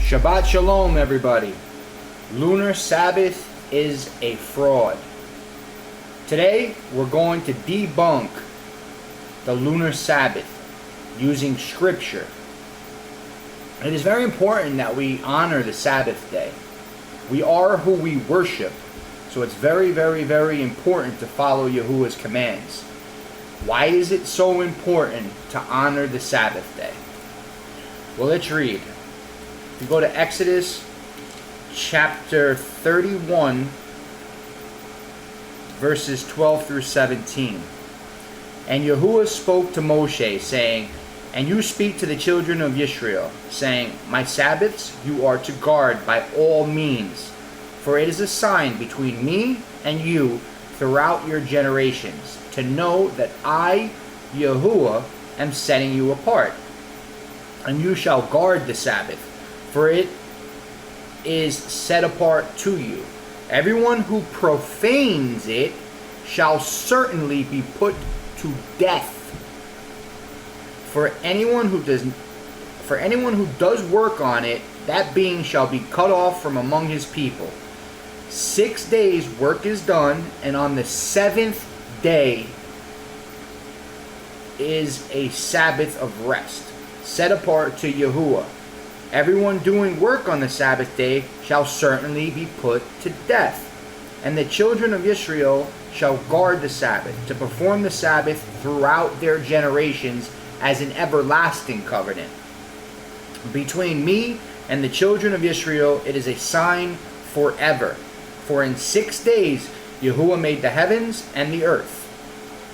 Shabbat Shalom, everybody. Lunar Sabbath is a fraud. Today, we're going to debunk the Lunar Sabbath using Scripture. It is very important that we honor the Sabbath day. We are who we worship, so it's very, very, very important to follow Yahuah's commands. Why is it so important to honor the Sabbath day? Well, let's read. If you go to Exodus chapter 31, verses 12 through 17. And Yahuah spoke to Moshe, saying, And you speak to the children of Israel, saying, My Sabbaths you are to guard by all means, for it is a sign between me and you throughout your generations, to know that I, Yahuah, am setting you apart. And you shall guard the Sabbath, for it is set apart to you. Everyone who profanes it shall certainly be put to death. For anyone who does work on it, that being shall be cut off from among his people. 6 days work is done, and on the seventh day is a Sabbath of rest, set apart to Yahuah. Everyone doing work on the Sabbath day shall certainly be put to death. And the children of Israel shall guard the Sabbath, to perform the Sabbath throughout their generations as an everlasting covenant. Between me and the children of Israel it is a sign forever. For in 6 days Yahuah made the heavens and the earth.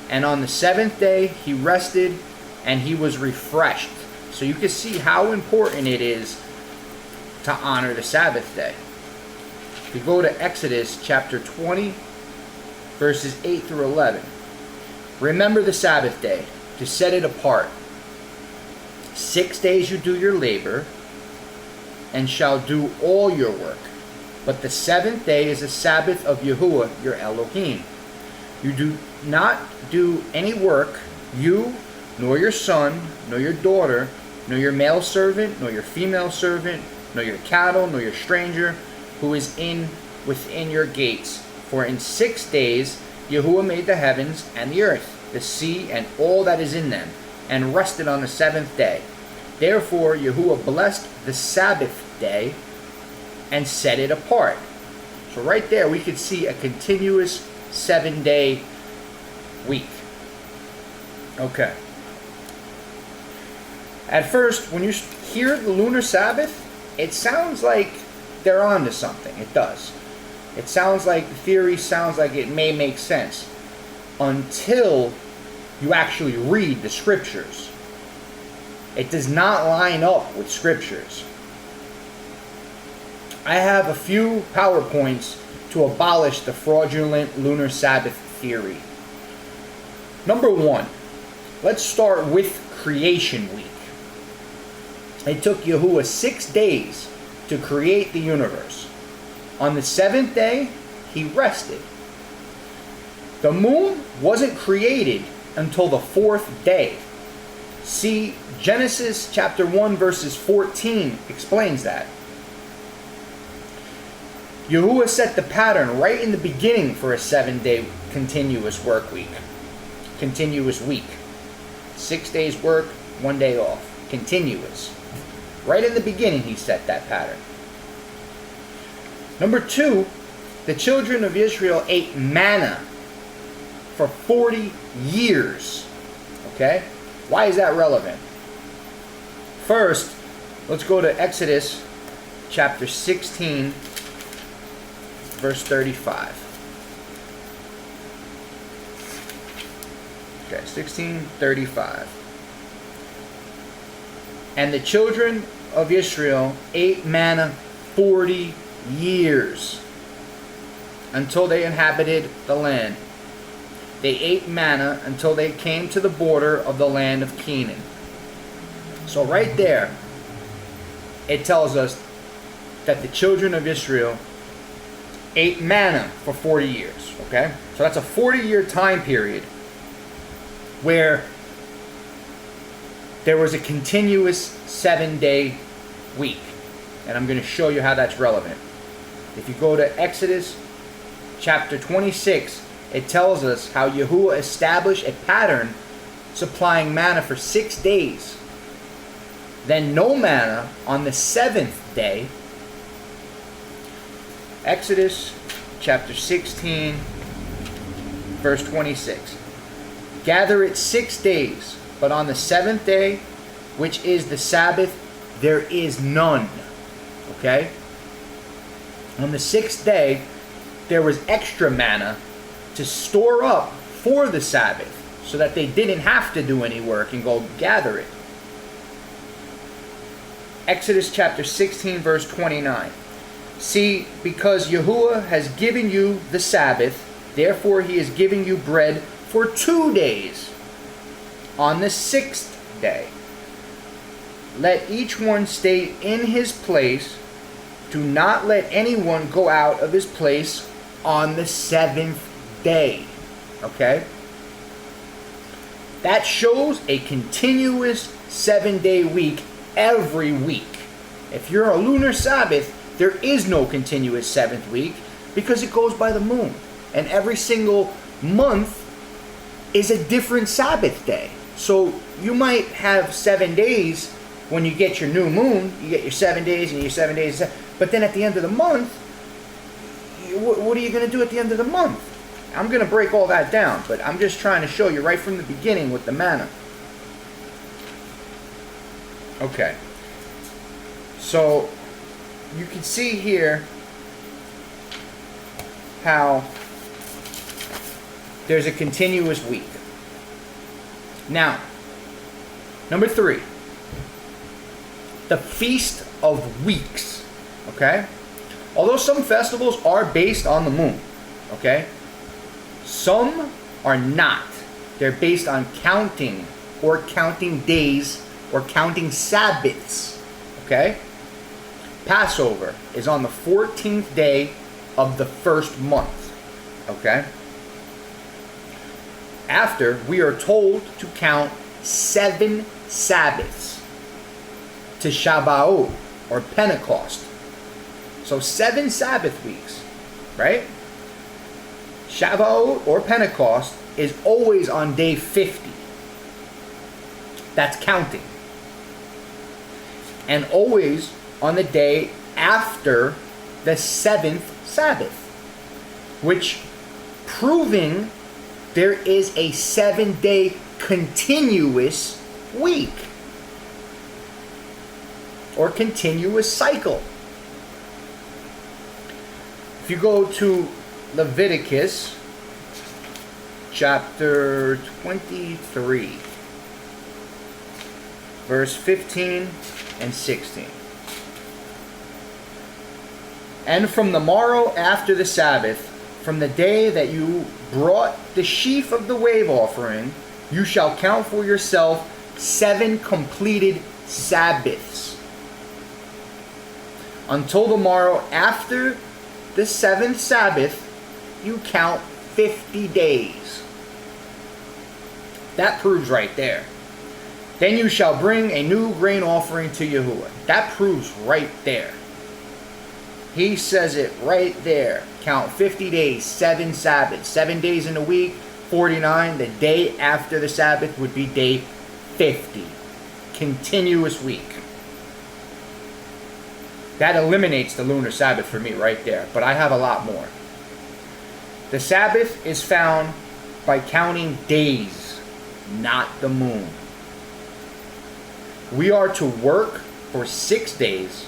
And on the seventh day he rested, and he was refreshed. So you can see how important it is to honor the Sabbath day. If you go to Exodus chapter 20, verses 8 through 11. Remember the Sabbath day, to set it apart. 6 days you do your labor, and shall do all your work. But the seventh day is a Sabbath of Yahuah your Elohim. You do not do any work, you, nor your son, nor your daughter, nor your male servant, nor your female servant, nor your cattle, nor your stranger, who is within your gates. For in 6 days Yahuah made the heavens and the earth, the sea, and all that is in them, and rested on the seventh day. Therefore Yahuah blessed the Sabbath day and set it apart. So right there we could see a continuous 7-day week. Okay. At first, when you hear the Lunar Sabbath, it sounds like they're on to something. It does. It sounds like the theory sounds like it may make sense until you actually read the scriptures. It does not line up with scriptures. I have a few PowerPoints to abolish the fraudulent Lunar Sabbath theory. Number one, let's start with Creation Week. It took Yahuah 6 days to create the universe. On the seventh day, he rested. The moon wasn't created until the fourth day. See, Genesis chapter 1 verses 14 explains that. Yahuah set the pattern right in the beginning for a 7-day continuous work week. Continuous week. 6 days work, 1 day off. Continuous. Right in the beginning he set that pattern. Number two, the children of Israel ate manna for 40 years. Okay? Why is that relevant? First, let's go to Exodus chapter 16, verse 35. Okay, 16:35. And the children of Israel ate manna 40 years until they inhabited the land. They ate manna until they came to the border of the land of Canaan. So right there, it tells us that the children of Israel ate manna for 40 years. Okay? So that's a 40-year time period where there was a continuous 7-day week. And I'm going to show you how that's relevant. If you go to Exodus chapter 26, it tells us how Yahuah established a pattern supplying manna for 6 days. Then no manna on the 7th day. Exodus chapter 16, verse 26. Gather it 6 days, but on the 7th day, which is the Sabbath, there is none. Okay? On the 6th day, there was extra manna to store up for the Sabbath, so that they didn't have to do any work and go gather it. Exodus chapter 16, verse 29. See, because Yahuah has given you the Sabbath, therefore he is giving you bread for 2 days. On the 6th day, let each one stay in his place. Do not let anyone go out of his place on the 7th day. Okay? That shows a continuous 7-day week every week. If you're a lunar Sabbath, there is no continuous 7th week because it goes by the moon. And every single month is a different Sabbath day. So you might have 7 days when you get your new moon. You get your 7 days and your 7 days. But then at the end of the month, what are you going to do at the end of the month? I'm going to break all that down, but I'm just trying to show you right from the beginning with the manna. Okay. So, you can see here how there's a continuous week. Now, number 3. The Feast of Weeks. Okay? Although some festivals are based on the moon. Okay? Some are not. They're based on counting, or counting days, or counting Sabbaths. Okay? Passover is on the 14th day of the first month. Okay? After, we are told to count 7 Sabbaths to Shabbat, or Pentecost. So 7 Sabbath weeks, right? Shavuot or Pentecost is always on day 50. That's counting. And always on the day after the 7th Sabbath, which proving there is a 7-day continuous week or continuous cycle. If you go to Leviticus chapter 23, verse 15 and 16. And from the morrow after the Sabbath, from the day that you brought the sheaf of the wave offering, you shall count for yourself 7 completed Sabbaths. Until the morrow after the 7th Sabbath, you count 50 days. That proves right there. Then you shall bring a new grain offering to Yahuah. That proves right there. He says it right there. Count 50 days, 7 Sabbaths. 7 days in a week, 49. The day after the Sabbath would be day 50. Continuous week. That eliminates the lunar Sabbath for me right there. But I have a lot more. The Sabbath is found by counting days, not the moon. We are to work for 6 days.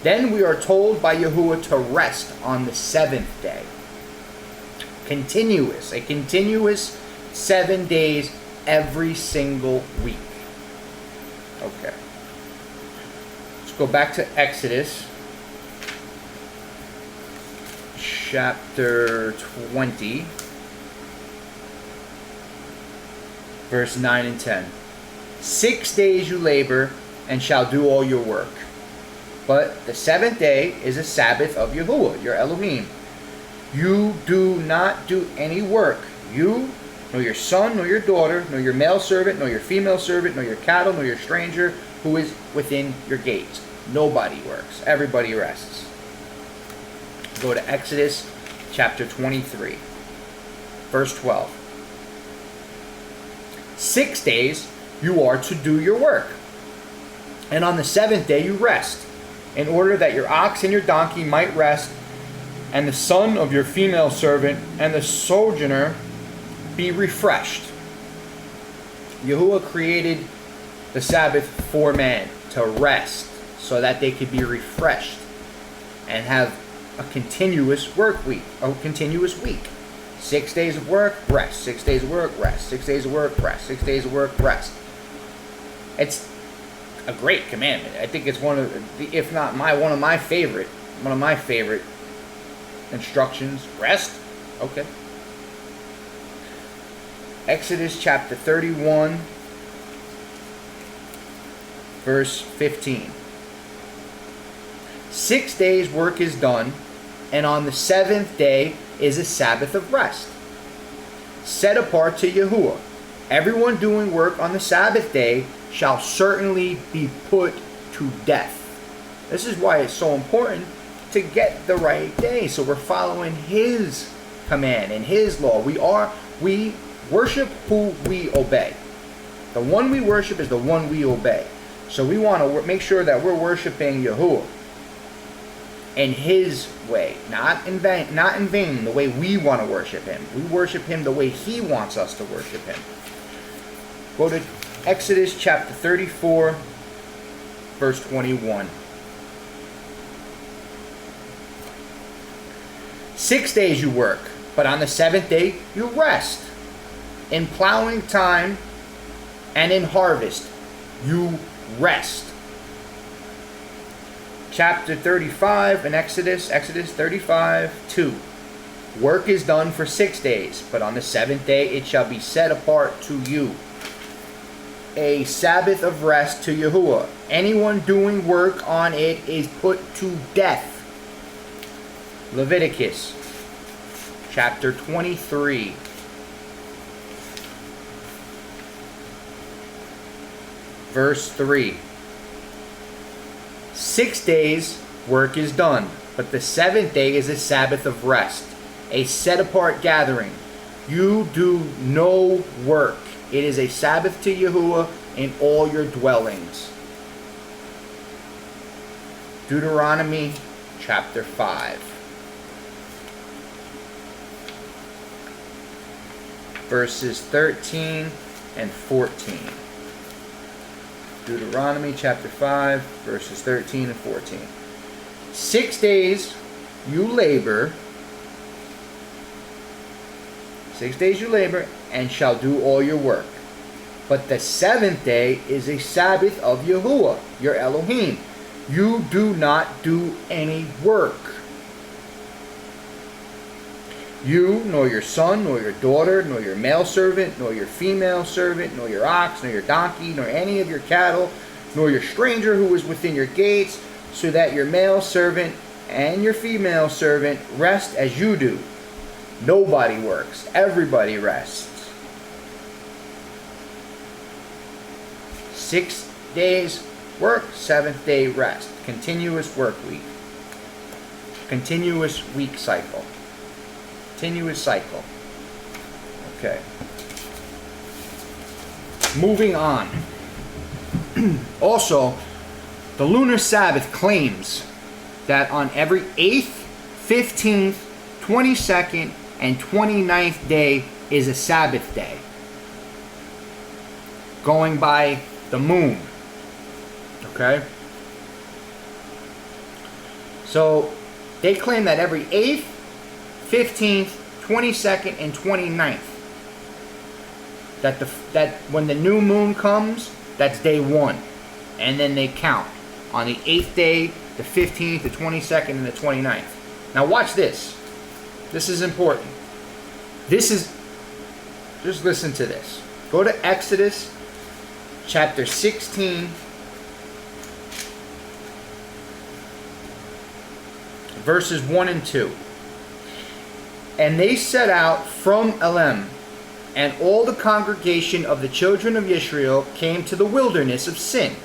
Then we are told by Yahuah to rest on the 7th day. A continuous 7 days every single week. Okay. Let's go back to Exodus chapter 20, verse 9 and 10. 6 days you labor and shall do all your work. But the 7th day is a Sabbath of Yahuah, your Elohim. You do not do any work. You, nor your son, nor your daughter, nor your male servant, nor your female servant, nor your cattle, nor your stranger who is within your gates. Nobody works. Everybody rests. Go to Exodus chapter 23, verse 12. 6 days you are to do your work, and on the seventh day you rest, in order that your ox and your donkey might rest, and the son of your female servant and the sojourner be refreshed. Yahuah created the Sabbath for man to rest, so that they could be refreshed and have a continuous work week, a continuous week. 6 days of work, rest. 6 days of work, rest. 6 days of work, rest. 6 days of work, rest. It's a great commandment. I think it's one of the, if not one of my favorite instructions. Rest. Okay. Exodus chapter 31, verse 15. 6 days work is done, and on the seventh day is a Sabbath of rest, set apart to Yahuah. Everyone doing work on the Sabbath day shall certainly be put to death. This is why it's so important to get the right day. So we're following His command and His law. We worship who we obey. The one we worship is the one we obey. So we want to make sure that we're worshiping Yahuah in His way, not in vain, the way we want to worship Him. We worship Him the way He wants us to worship Him. Go to Exodus chapter 34, verse 21. 6 days you work, but on the seventh day you rest. In plowing time and in harvest you rest. Chapter 35 in Exodus 35, 2. Work is done for 6 days, but on the seventh day it shall be set apart to you. A Sabbath of rest to Yahuah. Anyone doing work on it is put to death. Leviticus chapter 23. Verse 3. 6 days work is done, but the seventh day is a Sabbath of rest, a set apart gathering. You do no work. It is a Sabbath to Yahuah in all your dwellings. Deuteronomy chapter 5. Verses 13 and 14. Deuteronomy chapter 5, verses 13 and 14. 6 days you labor. 6 days you labor, and shall do all your work. But the seventh day is a Sabbath of Yahuah, your Elohim. You do not do any work. You, nor your son, nor your daughter, nor your male servant, nor your female servant, nor your ox, nor your donkey, nor any of your cattle, nor your stranger who is within your gates, so that your male servant and your female servant rest as you do. Nobody works. Everybody rests. 6 days work, seventh day rest. Continuous work week. Continuous week cycle. Continuous cycle. Okay. Moving on. Also, the Lunar Sabbath claims that on every 8th, 15th, 22nd, and 29th day is a Sabbath day, going by the moon. Okay? So, they claim that every 8th, 15th, 22nd, and 29th, that when the new moon comes, that's day 1. And then they count on the 8th day, the 15th, the 22nd, and the 29th. Now watch this. This is important. Just listen to this. Go to Exodus chapter 16, verses 1 and 2. And they set out from Elim, and all the congregation of the children of Israel came to the wilderness of Sin,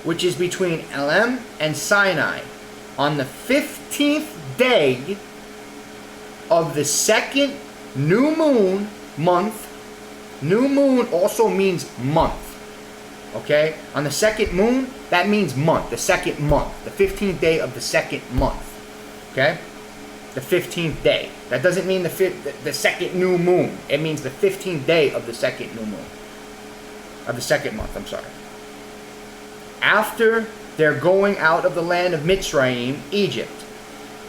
which is between Elim and Sinai, on the 15th day of the second new moon month. New moon also means month. Okay? On the second moon, that means month. The second month. The 15th day of the second month. Okay? The 15th day. That doesn't mean the second new moon. It means the 15th day of the second new moon. Of the second month, I'm sorry. After their going out of the land of Mitzrayim, Egypt,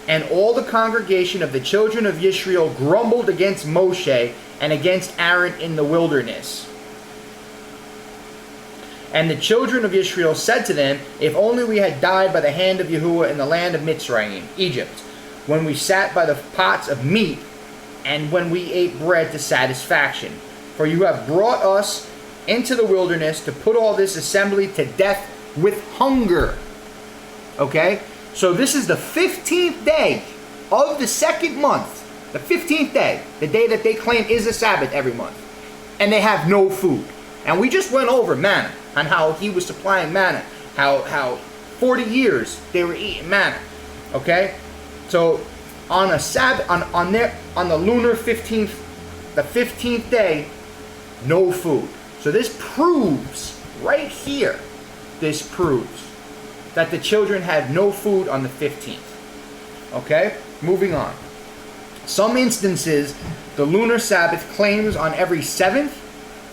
and all the congregation of the children of Israel grumbled against Moshe and against Aaron in the wilderness. And the children of Israel said to them, if only we had died by the hand of Yahuah in the land of Mitzrayim, Egypt, when we sat by the pots of meat, and when we ate bread to satisfaction. For you have brought us into the wilderness to put all this assembly to death with hunger. Okay? So this is the 15th day of the second month. The 15th day. The day that they claim is a Sabbath every month. And they have no food. And we just went over manna. On how he was supplying manna. How 40 years they were eating manna. Okay? So on a Sabbath, on the lunar 15th, the 15th day, no food. So this proves, right here, this proves that the children had no food on the 15th. Okay? Moving on. Some instances, the lunar Sabbath claims on every 7th,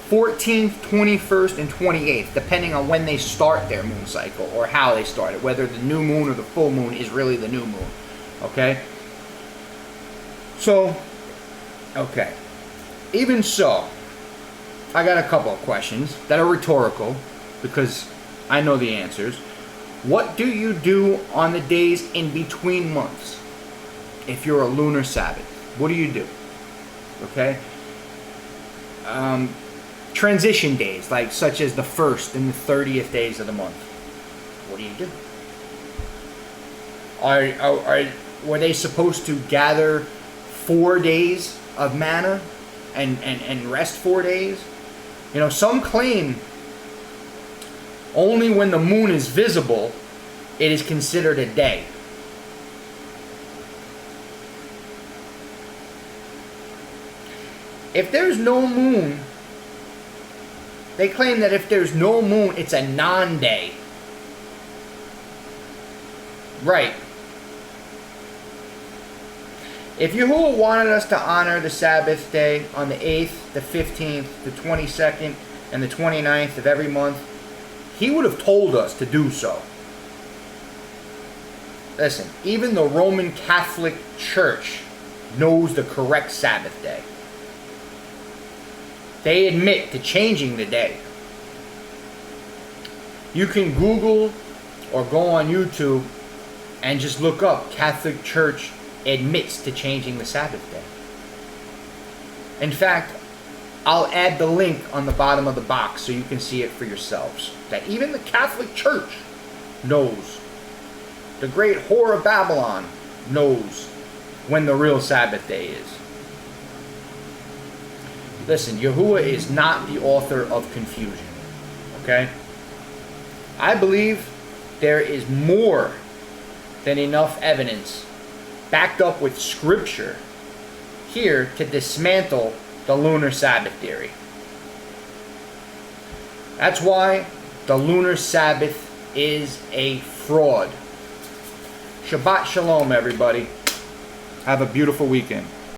14th, 21st, and 28th, depending on when they start their moon cycle, or how they start it, whether the new moon or the full moon is really the new moon. Okay? So, okay. Even so, I got a couple of questions that are rhetorical, because I know the answers. What do you do on the days in between months? If you're a lunar Sabbath, what do you do? Okay? Transition days, like such as the 1st and the 30th days of the month. What do you do? Were they supposed to gather 4 days of manna and rest 4 days? You know, some claim only when the moon is visible, it is considered a day. If there's no moon, they claim that if there's no moon, it's a non-day. Right. If Yahuah wanted us to honor the Sabbath day on the 8th, the 15th, the 22nd, and the 29th of every month, he would have told us to do so. Listen, even the Roman Catholic Church knows the correct Sabbath day. They admit to changing the day. You can Google or go on YouTube and just look up Catholic Church admits to changing the Sabbath day. In fact, I'll add the link on the bottom of the box so you can see it for yourselves. That even the Catholic Church knows. The great whore of Babylon knows when the real Sabbath day is. Listen, Yahuah is not the author of confusion. Okay? I believe there is more than enough evidence backed up with scripture here to dismantle the lunar Sabbath theory. That's why the lunar Sabbath is a fraud. Shabbat Shalom, everybody. Have a beautiful weekend.